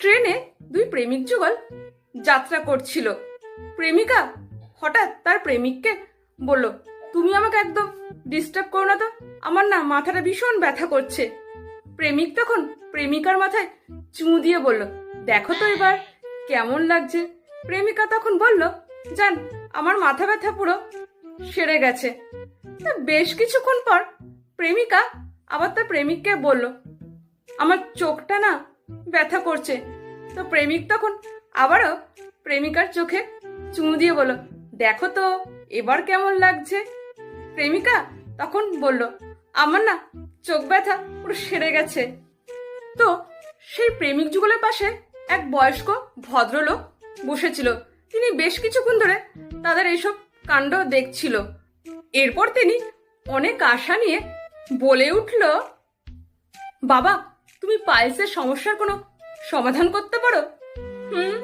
ট্রেনে দুই প্রেমিক যুগল যাত্রা করছিল। প্রেমিকা হঠাৎ তার প্রেমিককে বলল, তুমি আমাকে একদম ডিস্টার্ব করো না তো, আমার না মাথাটা ভীষণ ব্যথা করছে। প্রেমিক তখন প্রেমিকার মাথায় চুমু দিয়ে বলল, দেখো তো এবার কেমন লাগছে। প্রেমিকা তখন বলল, জান, আমার মাথা ব্যথা পুরো সেরে গেছে। তা বেশ কিছুক্ষণ পর প্রেমিকা আবার তার প্রেমিককে বলল, আমার চোখটা না ব্যথা করছে। তো প্রেমিক তখন আবারও প্রেমিকার চোখে চুমু দিয়ে বলল, দেখো তো এবার কেমন লাগছে। প্রেমিকা তখন বলল, আমার না চোখ ব্যথা পুরো সেরে গেছে। তো সেই প্রেমিক যুগলের পাশে এক বয়স্ক ভদ্রলোক বসেছিল। তিনি বেশ কিছুক্ষণ ধরে তাদের এইসব কাণ্ড দেখছিল। এরপর তিনি অনেক আশা নিয়ে বলে উঠল, বাবা, তুমি পাইলসের সমস্যার কোনো সমাধান করতে পারো? হুম।